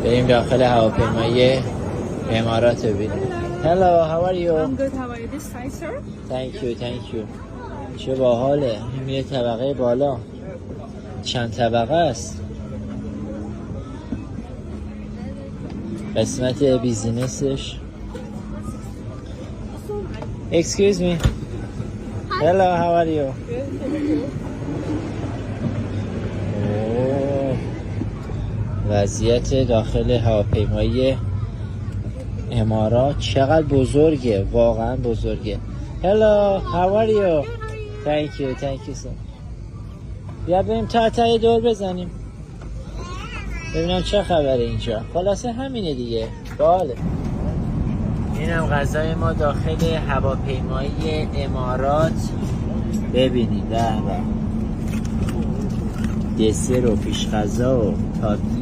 بریم داخل هواپیمای امارات ببینیم. Hello, how are you? I'm good. How are you? This side, sir? Thank you. چه باحاله. این میره طبقه بالا. چند طبقه است؟ قسمت بیزینسش. Excuse me. Hello, how are you? وضعیت داخل هواپیمای امارات چقدر بزرگه، واقعا بزرگه. Hello, how are you? Thank you so. بیا بریم تا دور بزنیم ببینم چه خبره اینجا. خلاصه همینه دیگه. باله. اینم غذای ما داخل هواپیمای امارات. ببینید دسر و پیش غذا و تاپی.